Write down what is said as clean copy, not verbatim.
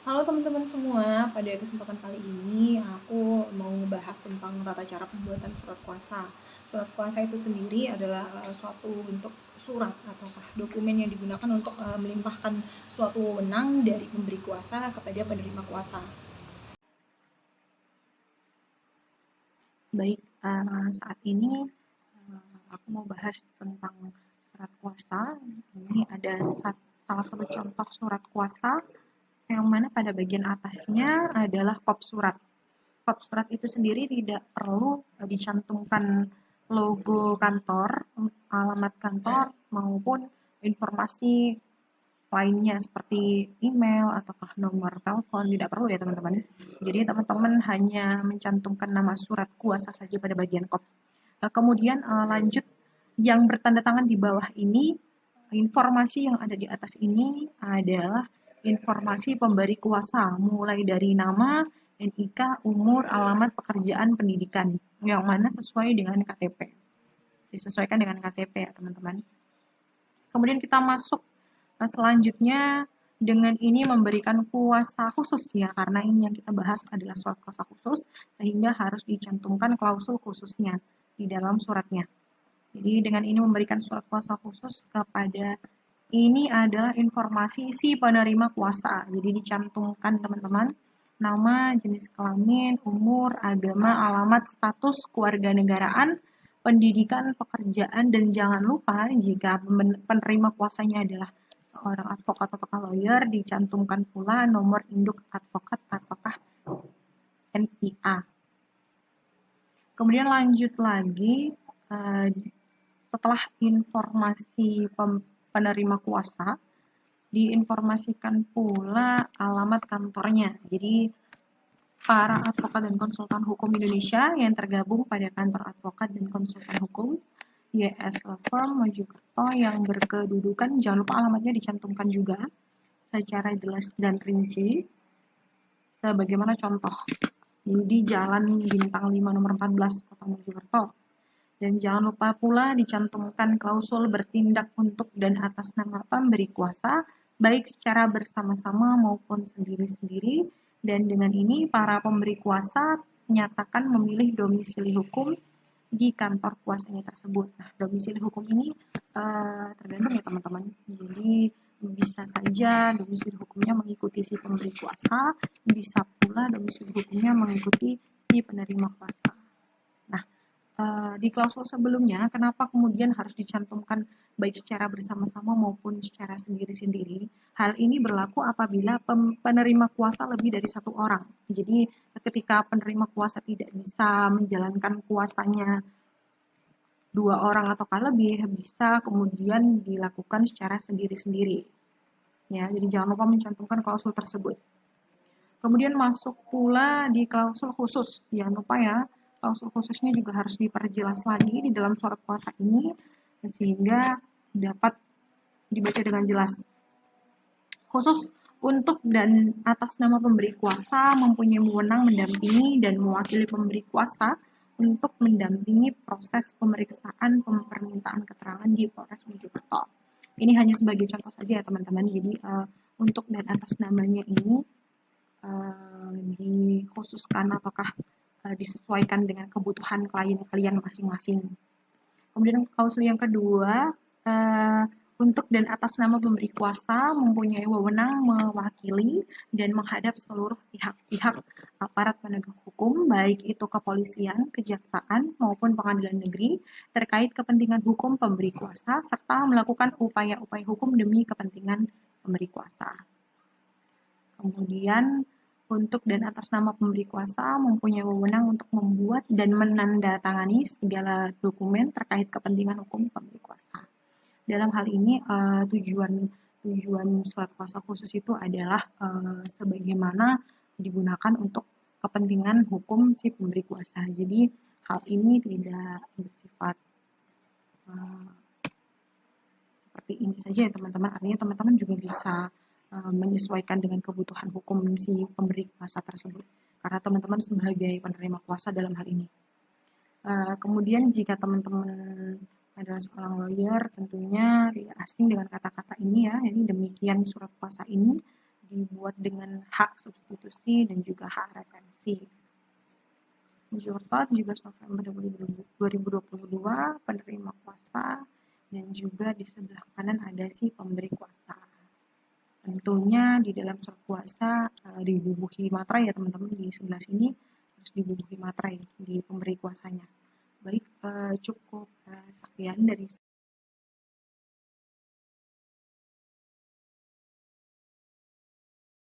Halo teman-teman semua, pada kesempatan kali ini aku mau ngebahas tentang tata cara pembuatan surat kuasa. Surat kuasa itu sendiri adalah suatu bentuk surat ataukah dokumen yang digunakan untuk melimpahkan suatu wewenang dari pemberi kuasa kepada penerima kuasa. Baik, saat ini aku mau bahas tentang surat kuasa. Ini ada salah satu contoh surat kuasa yang mana pada bagian atasnya adalah kop surat. Kop surat itu sendiri tidak perlu dicantumkan logo kantor, alamat kantor, maupun informasi lainnya seperti email ataukah nomor telepon, tidak perlu ya teman-teman. Jadi teman-teman hanya mencantumkan nama surat kuasa saja pada bagian kop. Kemudian lanjut yang bertanda tangan di bawah ini, informasi yang ada di atas ini adalah informasi pemberi kuasa, mulai dari nama, NIK, umur, alamat, pekerjaan, pendidikan, yang mana sesuai dengan KTP. Disesuaikan dengan KTP ya teman-teman. Kemudian kita masuk selanjutnya dengan ini memberikan kuasa khusus ya, karena ini yang kita bahas adalah surat kuasa khusus, sehingga harus dicantumkan klausul khususnya di dalam suratnya. Jadi dengan ini memberikan surat kuasa khusus kepada ini adalah informasi si penerima kuasa. Jadi dicantumkan teman-teman nama, jenis kelamin, umur, agama, alamat, status kewarganegaraan, pendidikan, pekerjaan, dan jangan lupa jika penerima kuasanya adalah seorang advokat atau lawyer, dicantumkan pula nomor induk advokat ataukah NIA. Kemudian lanjut lagi, setelah informasi penerima kuasa, diinformasikan pula alamat kantornya. Jadi para advokat dan konsultan hukum Indonesia yang tergabung pada kantor advokat dan konsultan hukum YS Law Firm Mojokerto yang berkedudukan, jangan lupa alamatnya dicantumkan juga secara jelas dan rinci sebagaimana contoh di Jalan Bintang 5 nomor 14 Kota Mojokerto. Dan jangan lupa pula dicantumkan klausul bertindak untuk dan atas nama pemberi kuasa, baik secara bersama-sama maupun sendiri-sendiri. Dan dengan ini para pemberi kuasa menyatakan memilih domisili hukum di kantor kuasanya tersebut. Nah, domisili hukum ini tergantung ya teman-teman. Jadi bisa saja domisili hukumnya mengikuti si pemberi kuasa, bisa pula domisili hukumnya mengikuti si penerima kuasa. Nah, di klausul sebelumnya, kenapa kemudian harus dicantumkan baik secara bersama-sama maupun secara sendiri-sendiri? Hal ini berlaku apabila penerima kuasa lebih dari satu orang. Jadi ketika penerima kuasa tidak bisa menjalankan kuasanya dua orang atau lebih, bisa kemudian dilakukan secara sendiri-sendiri. Ya, jadi jangan lupa mencantumkan klausul tersebut. Kemudian masuk pula di klausul khusus. Jangan lupa ya, klausul khususnya juga harus diperjelas lagi di dalam surat kuasa ini sehingga dapat dibaca dengan jelas. Khusus untuk dan atas nama pemberi kuasa mempunyai wewenang mendampingi dan mewakili pemberi kuasa untuk mendampingi proses pemeriksaan permintaan keterangan di Polres Mojokerto. Ini hanya sebagai contoh saja ya teman-teman. Jadi untuk dan atas namanya ini dikhususkan ataukah disesuaikan dengan kebutuhan klien kalian masing-masing. Kemudian klausul yang kedua, untuk dan atas nama pemberi kuasa mempunyai wewenang mewakili dan menghadap seluruh pihak-pihak aparat penegak hukum, baik itu kepolisian, kejaksaan, maupun pengadilan negeri, terkait kepentingan hukum pemberi kuasa, serta melakukan upaya-upaya hukum demi kepentingan pemberi kuasa. Kemudian untuk dan atas nama pemberi kuasa mempunyai wewenang untuk membuat dan menandatangani segala dokumen terkait kepentingan hukum pemberi kuasa. Dalam hal ini tujuan surat kuasa khusus itu adalah sebagaimana digunakan untuk kepentingan hukum si pemberi kuasa. Jadi hal ini tidak bersifat seperti ini saja ya teman-teman. Artinya teman-teman juga bisa menyesuaikan dengan kebutuhan hukum si pemberi kuasa tersebut. Karena teman-teman sebagai penerima kuasa dalam hal ini. Kemudian jika teman-teman adalah seorang lawyer, tentunya tidak asing dengan kata-kata ini ya. Jadi demikian surat kuasa ini dibuat dengan hak substitusi dan juga hak retensi. Jurtot 17 November 2022, penerima kuasa, dan juga di sebelah kanan ada si pemberi kuasa. Tentunya di dalam surat kuasa dibubuhi materai ya teman-teman, di sebelah sini harus dibubuhi materai di pemberi kuasanya. Baik, cukup sekian dari